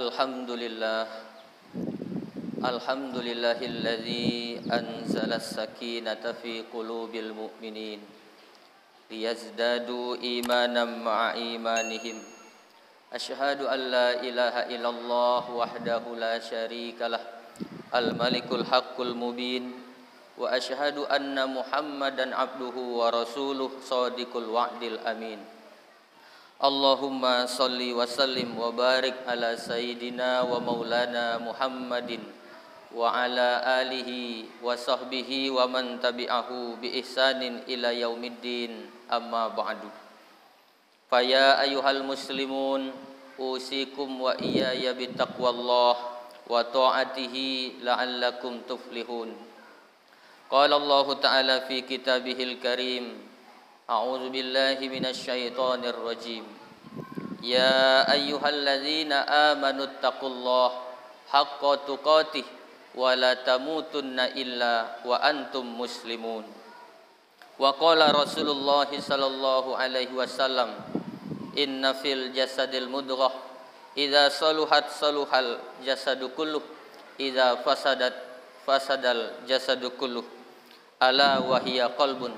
Alhamdulillah Alhamdulillahilladzi anzala as-sakinata fi qulubil mu'minin liyazdadu imanan ma'a imanihim. Asyhadu an la ilaha illallah wahdahu la syarikalah al-malikul haqqul mubin wa asyhadu anna Muhammadan abduhu wa rasuluh shadiqul wa'dil amin. Allahumma salli wa sallim wa barik ala sayyidina wa maulana Muhammadin wa ala alihi wa sahbihi wa man tabi'ahu bi ihsanin ila yaumiddin, amma ba'du. Faya ayyuhal muslimun usikum wa iyaya bittaqwallah wa ta'atihi la'allakum tuflihun. Qala Allah ta'ala fi kitabihil karim, a'udzu billahi minasy syaithanir rajim. Ya ayyuhalladzina amanu taqullaha haqqa tuqatih wa la tamutunna illa wa antum muslimun. Wa qala Rasulullah sallallahu alaihi wasallam, inna fil jasadil mudghah idza saluhat saluhal jasadu kulluh, idza fasadat fasadal jasadu kulluh, ala wa hiya qalbun.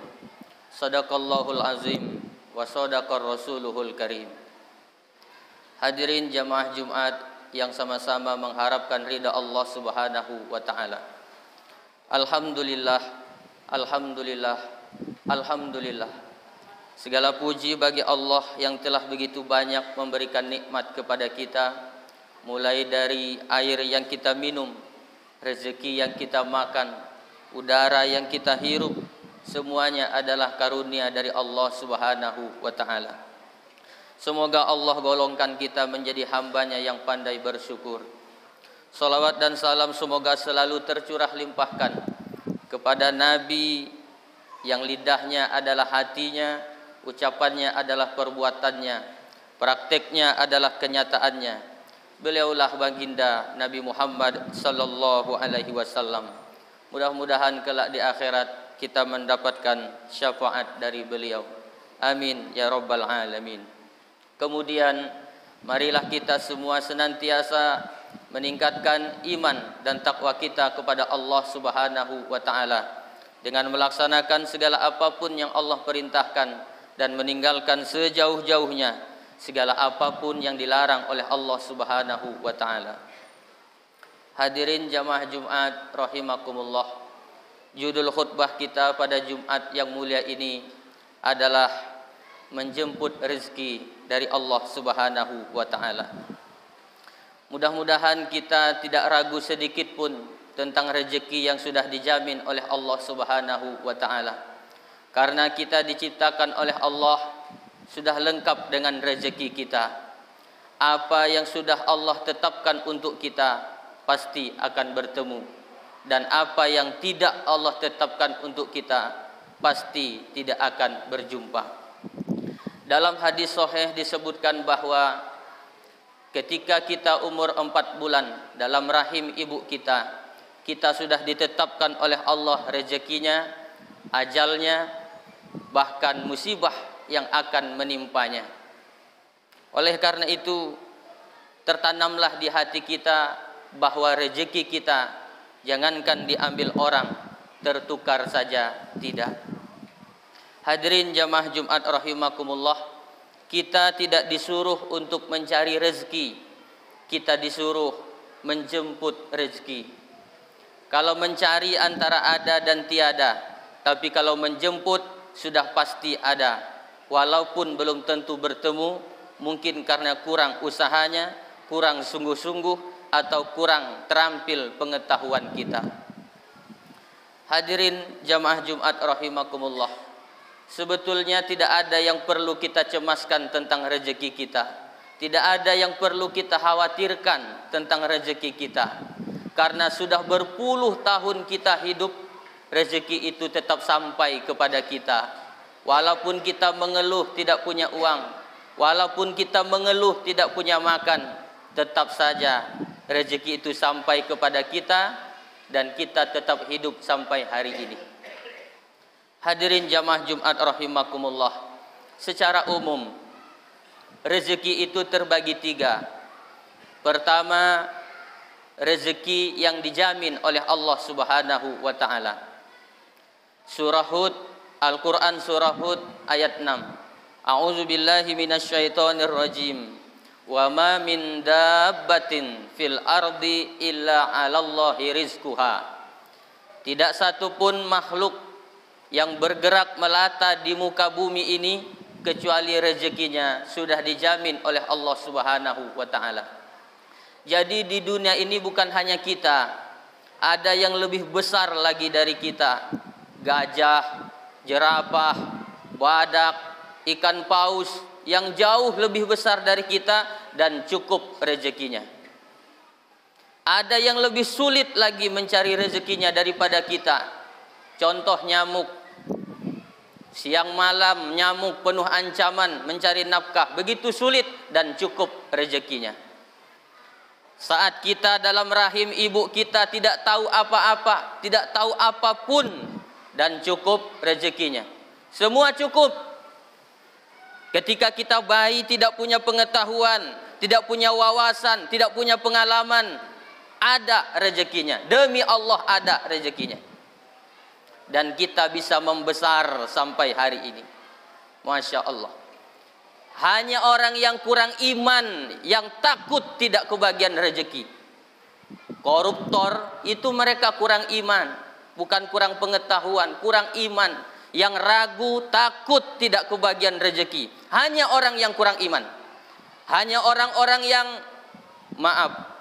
Sadaqallahul azim wa sadaqar rasuluhul karim. Hadirin jamaah Jumat yang sama-sama mengharapkan ridha Allah Subhanahu wa taala. Alhamdulillah, alhamdulillah, alhamdulillah. Segala puji bagi Allah yang telah begitu banyak memberikan nikmat kepada kita, mulai dari air yang kita minum, rezeki yang kita makan, udara yang kita hirup, semuanya adalah karunia dari Allah Subhanahu wa ta'ala. Semoga Allah golongkan kita menjadi hambanya yang pandai bersyukur. Salawat dan salam semoga selalu tercurah limpahkan kepada Nabi yang lidahnya adalah hatinya, ucapannya adalah perbuatannya, prakteknya adalah kenyataannya. Beliaulah baginda Nabi Muhammad sallallahu alaihi wasallam. Mudah-mudahan kelak di akhirat kita mendapatkan syafaat dari beliau. Amin ya rabbal alamin. Kemudian marilah kita semua senantiasa meningkatkan iman dan takwa kita kepada Allah Subhanahu wa taala dengan melaksanakan segala apapun yang Allah perintahkan dan meninggalkan sejauh-jauhnya segala apapun yang dilarang oleh Allah Subhanahu wa taala. Hadirin jamaah Jumat rahimakumullah. Judul khutbah kita pada Jumat yang mulia ini adalah menjemput rezeki dari Allah Subhanahu wa taala. Mudah-mudahan kita tidak ragu sedikit pun tentang rezeki yang sudah dijamin oleh Allah Subhanahu wa taala. Karena kita diciptakan oleh Allah sudah lengkap dengan rezeki kita. Apa yang sudah Allah tetapkan untuk kita pasti akan bertemu. Dan apa yang tidak Allah tetapkan untuk kita pasti tidak akan berjumpa. Dalam hadis sahih disebutkan bahwa ketika kita umur 4 bulan dalam rahim ibu kita, kita sudah ditetapkan oleh Allah rezekinya, ajalnya, bahkan musibah yang akan menimpanya. Oleh karena itu, tertanamlah di hati kita bahwa rezeki kita jangankan diambil orang, tertukar saja tidak. Hadirin jamaah Jumat rahimakumullah, kita tidak disuruh untuk mencari rezeki, kita disuruh menjemput rezeki. Kalau mencari antara ada dan tiada, tapi kalau menjemput sudah pasti ada. Walaupun belum tentu bertemu, mungkin karena kurang usahanya, kurang sungguh-sungguh, atau kurang terampil pengetahuan kita. Hadirin jamaah Jumat rahimakumullah, sebetulnya tidak ada yang perlu kita cemaskan tentang rezeki kita. Tidak ada yang perlu kita khawatirkan tentang rezeki kita. Karena sudah berpuluh tahun kita hidup, rezeki itu tetap sampai kepada kita. Walaupun kita mengeluh tidak punya uang, walaupun kita mengeluh tidak punya makan, tetap saja rezeki itu sampai kepada kita dan kita tetap hidup sampai hari ini. Hadirin jamaah Jumat rahimakumullah, secara umum rezeki itu terbagi 3. Pertama, rezeki yang dijamin oleh Allah Subhanahu wa taala. Surah Hud, Al-Qur'an surah Hud ayat 6. A'udzu billahi minasyaitonir rajim. Wa ma min dabbatin fil ardi illa 'alallahi rizquha. Tidak satupun makhluk yang bergerak melata di muka bumi ini kecuali rezekinya sudah dijamin oleh Allah Subhanahu wa taala. Jadi di dunia ini bukan hanya kita, ada yang lebih besar lagi dari kita. Gajah, jerapah, badak, ikan paus yang jauh lebih besar dari kita dan cukup rezekinya. Ada yang lebih sulit lagi mencari rezekinya daripada kita. Contoh nyamuk. Siang malam nyamuk penuh ancaman mencari nafkah, begitu sulit dan cukup rezekinya. Saat kita dalam rahim ibu kita tidak tahu apa-apa, tidak tahu apapun dan cukup rezekinya. Semua cukup. Ketika kita bayi tidak punya pengetahuan, tidak punya wawasan, tidak punya pengalaman, ada rezekinya. Demi Allah ada rezekinya. Dan kita bisa membesar sampai hari ini. Masya Allah. Hanya orang yang kurang iman, yang takut tidak kebagian rezeki. Koruptor itu mereka kurang iman, bukan kurang pengetahuan, kurang iman. Yang ragu, takut tidak kebagian rezeki. Hanya orang yang kurang iman. Hanya orang-orang yang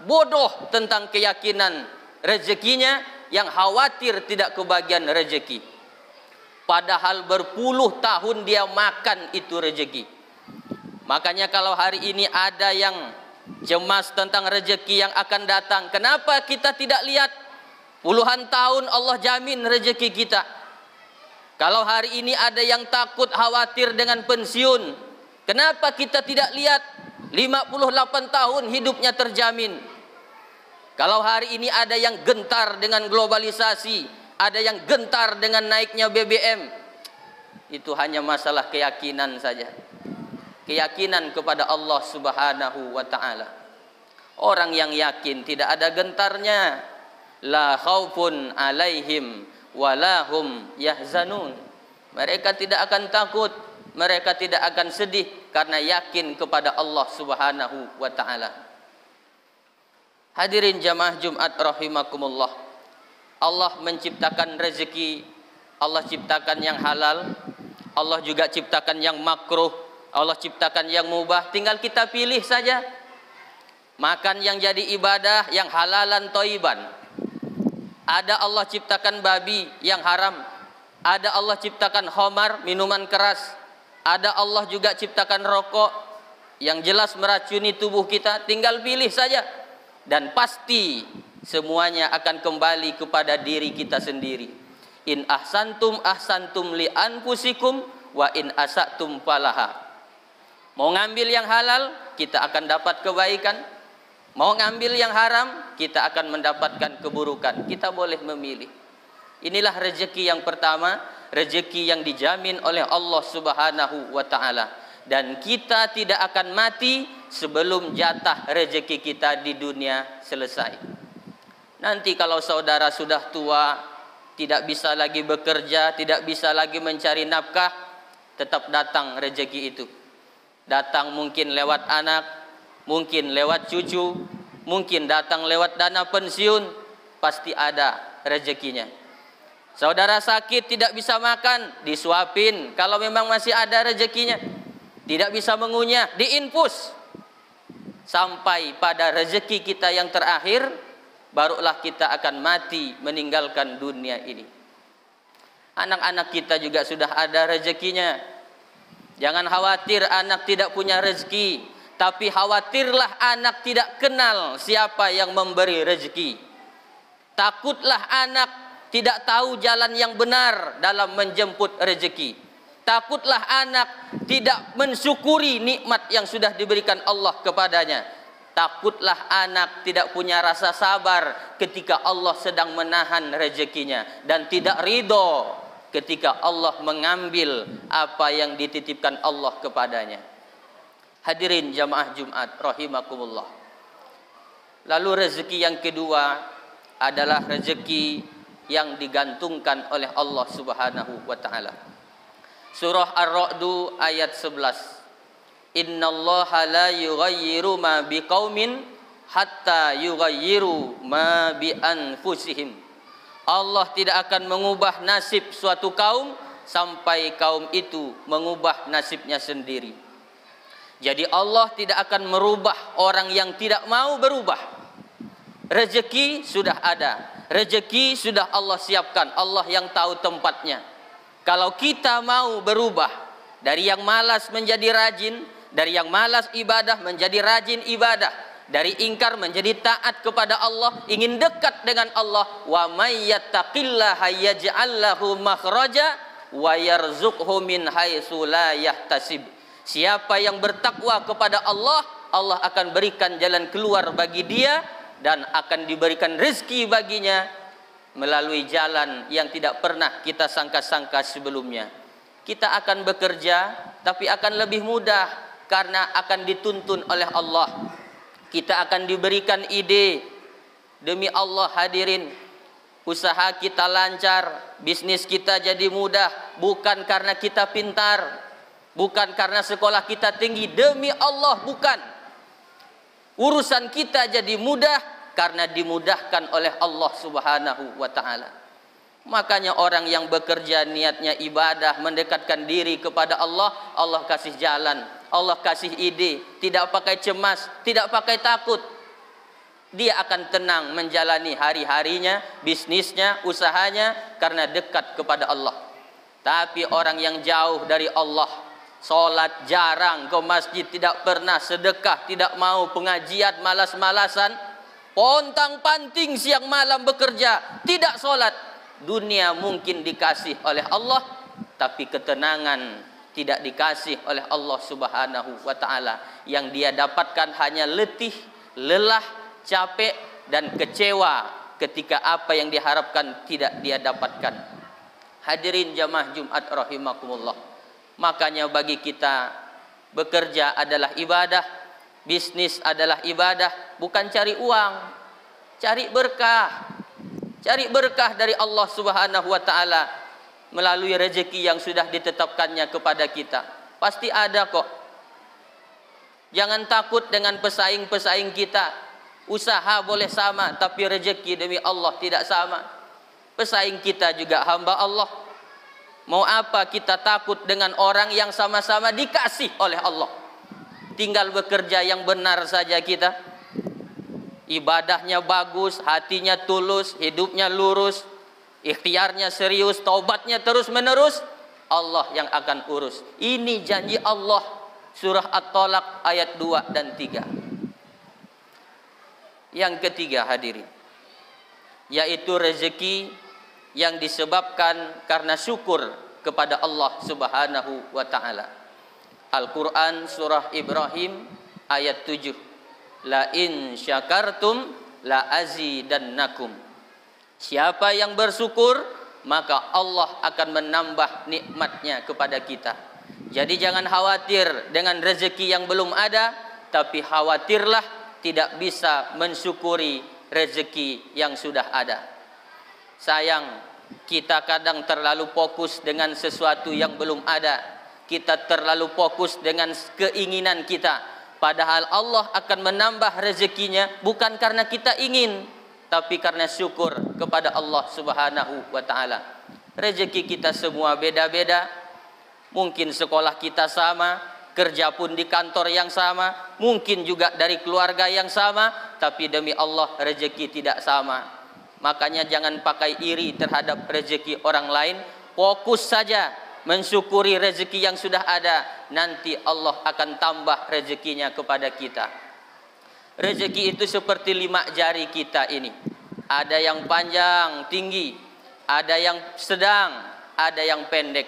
bodoh tentang keyakinan rezekinya, yang khawatir tidak kebagian rezeki. Padahal berpuluh tahun dia makan itu rezeki. Makanya kalau hari ini ada yang cemas tentang rezeki yang akan datang, kenapa kita tidak lihat? Puluhan tahun Allah jamin rezeki kita. Kalau hari ini ada yang takut khawatir dengan pensiun, kenapa kita tidak lihat 58 tahun hidupnya terjamin? Kalau hari ini ada yang gentar dengan globalisasi, ada yang gentar dengan naiknya BBM, itu hanya masalah keyakinan saja. Keyakinan kepada Allah Subhanahu wa taala. Orang yang yakin tidak ada gentarnya. La khaufun alaihim walahum yahzanun. Mereka tidak akan takut, mereka tidak akan sedih karena yakin kepada Allah Subhanahu wa taala. Hadirin jamaah Jumat rahimakumullah. Allah menciptakan rezeki, Allah ciptakan yang halal, Allah juga ciptakan yang makruh, Allah ciptakan yang mubah, tinggal kita pilih saja. Makan yang jadi ibadah, yang halalan thayyiban. Ada Allah ciptakan babi yang haram, ada Allah ciptakan khamar, minuman keras, ada Allah juga ciptakan rokok yang jelas meracuni tubuh kita, tinggal pilih saja. Dan pasti semuanya akan kembali kepada diri kita sendiri. In ahsantum ahsantum li anfusikum wa in asatum falaha. Mau ngambil yang halal, kita akan dapat kebaikan. Mau ngambil yang haram, kita akan mendapatkan keburukan. Kita boleh memilih. Inilah rezeki yang pertama, rezeki yang dijamin oleh Allah Subhanahu wa taala. Dan kita tidak akan mati sebelum jatah rezeki kita di dunia selesai. Nanti kalau saudara sudah tua, tidak bisa lagi bekerja, tidak bisa lagi mencari nafkah, tetap datang rezeki itu. Datang mungkin lewat anak, mungkin lewat cucu, mungkin datang lewat dana pensiun, pasti ada rezekinya. Saudara sakit tidak bisa makan, disuapin kalau memang masih ada rezekinya. Tidak bisa mengunyah, diinfus. Sampai pada rezeki kita yang terakhir, barulah kita akan mati meninggalkan dunia ini. Anak-anak kita juga sudah ada rezekinya. Jangan khawatir anak tidak punya rezeki, tapi khawatirlah anak tidak kenal siapa yang memberi rezeki. Takutlah anak tidak tahu jalan yang benar dalam menjemput rezeki. Takutlah anak tidak mensyukuri nikmat yang sudah diberikan Allah kepadanya. Takutlah anak tidak punya rasa sabar ketika Allah sedang menahan rezekinya, dan tidak ridho ketika Allah mengambil apa yang dititipkan Allah kepadanya. Hadirin jamaah Jumat rahimakumullah. Lalu rezeki yang kedua adalah rezeki yang digantungkan oleh Allah Subhanahu wa taala. Surah Ar-Ra'd ayat 11. Innallaha la yughayyiru ma biqaumin hatta yughayyiru ma bi anfusihim. Allah tidak akan mengubah nasib suatu kaum sampai kaum itu mengubah nasibnya sendiri. Jadi Allah tidak akan merubah orang yang tidak mau berubah. Rezeki sudah ada, rezeki sudah Allah siapkan, Allah yang tahu tempatnya. Kalau kita mau berubah dari yang malas menjadi rajin, dari yang malas ibadah menjadi rajin ibadah, dari ingkar menjadi taat kepada Allah, ingin dekat dengan Allah. Wa may yattaqillaha yaj'al lahu makhraja wa yarzuqhu min haitsu la yahtasib. Siapa yang bertakwa kepada Allah, Allah akan berikan jalan keluar bagi dia dan akan diberikan rezeki baginya melalui jalan yang tidak pernah kita sangka-sangka sebelumnya. Kita akan bekerja tapi akan lebih mudah karena akan dituntun oleh Allah. Kita akan diberikan ide. Demi Allah hadirin, usaha kita lancar, bisnis kita jadi mudah, bukan karena kita pintar, bukan karena sekolah kita tinggi. Demi Allah bukan. Urusan kita jadi mudah karena dimudahkan oleh Allah Subhanahu wa taala. Makanya orang yang bekerja niatnya ibadah, mendekatkan diri kepada Allah, Allah kasih jalan, Allah kasih ide, tidak pakai cemas, tidak pakai takut. Dia akan tenang menjalani hari-harinya, bisnisnya, usahanya karena dekat kepada Allah. Tapi orang yang jauh dari Allah, sholat jarang, ke masjid tidak pernah, sedekah tidak mau, pengajian malas-malasan, pontang-panting siang malam bekerja, tidak sholat. Dunia mungkin dikasih oleh Allah, tapi ketenangan tidak dikasih oleh Allah Subhanahu wa taala. Yang dia dapatkan hanya letih, lelah, capek dan kecewa ketika apa yang diharapkan tidak dia dapatkan. Hadirin jamaah Jumat rahimakumullah. Makanya bagi kita, bekerja adalah ibadah, bisnis adalah ibadah, bukan cari uang, cari berkah. Cari berkah dari Allah Subhanahu wa taala melalui rezeki yang sudah ditetapkannya kepada kita. Pasti ada kok. Jangan takut dengan pesaing-pesaing kita. Usaha boleh sama, tapi rezeki demi Allah tidak sama. Pesaing kita juga hamba Allah. Mau apa kita takut dengan orang yang sama-sama dikasih oleh Allah? Tinggal bekerja yang benar saja kita. Ibadahnya bagus, hatinya tulus, hidupnya lurus, ikhtiarnya serius, taubatnya terus menerus, Allah yang akan urus. Ini janji Allah. Surah At-Talaq ayat 2 dan 3. Yang ketiga hadirin, yaitu rezeki yang disebabkan karena syukur kepada Allah Subhanahu wa taala. Al-Quran surah Ibrahim ayat 7. La in syakartum la azidannakum. Siapa yang bersyukur, maka Allah akan menambah nikmatnya kepada kita. Jadi jangan khawatir dengan rezeki yang belum ada, tapi khawatirlah tidak bisa mensyukuri rezeki yang sudah ada. Sayang, kita kadang terlalu fokus dengan sesuatu yang belum ada. Kita terlalu fokus dengan keinginan kita. Padahal Allah akan menambah rezekinya bukan karena kita ingin, tapi karena syukur kepada Allah Subhanahu wa taala. Rezeki kita semua beda-beda. Mungkin sekolah kita sama, kerja pun di kantor yang sama, mungkin juga dari keluarga yang sama, tapi demi Allah rezeki tidak sama. Makanya jangan pakai iri terhadap rezeki orang lain, fokus saja mensyukuri rezeki yang sudah ada, nanti Allah akan tambah rezekinya kepada kita. Rezeki itu seperti 5 jari kita ini. Ada yang panjang, tinggi, ada yang sedang, ada yang pendek.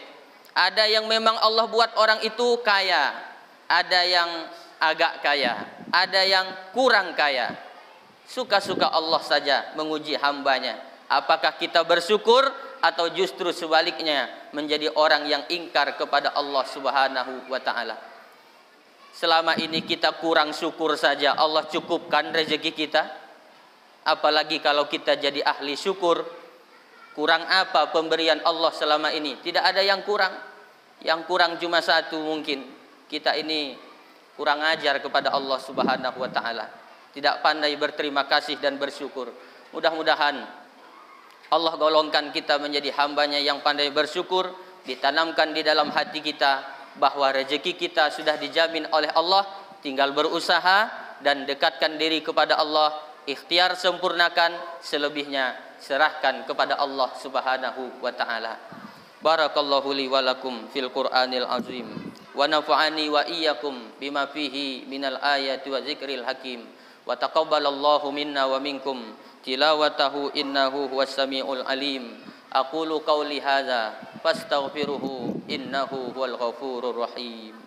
Ada yang memang Allah buat orang itu kaya, ada yang agak kaya, ada yang kurang kaya. Suka-suka Allah saja menguji hambanya. Apakah kita bersyukur atau justru sebaliknya menjadi orang yang ingkar kepada Allah Subhanahu wa taala. Selama ini kita kurang syukur saja, Allah cukupkan rezeki kita. Apalagi kalau kita jadi ahli syukur, kurang apa pemberian Allah selama ini? Tidak ada yang kurang. Yang kurang cuma satu mungkin. Kita ini kurang ajar kepada Allah Subhanahu wa taala. Tidak pandai berterima kasih dan bersyukur. Mudah-mudahan Allah golongkan kita menjadi hambanya yang pandai bersyukur, ditanamkan di dalam hati kita bahwa rezeki kita sudah dijamin oleh Allah, tinggal berusaha dan dekatkan diri kepada Allah, ikhtiar sempurnakan, selebihnya serahkan kepada Allah Subhanahu wa taala. Barakallahu li wa lakum fil Qur'anil azim wa nafa'ani wa iyyakum bima fihi minal ayati wa zikril hakim wa taqabbalallahu minna wa minkum tilawatahu innahu huwas samiul alim. Aqulu qawli hadza fastaghfiruhu innahu huwal ghafurur rahim.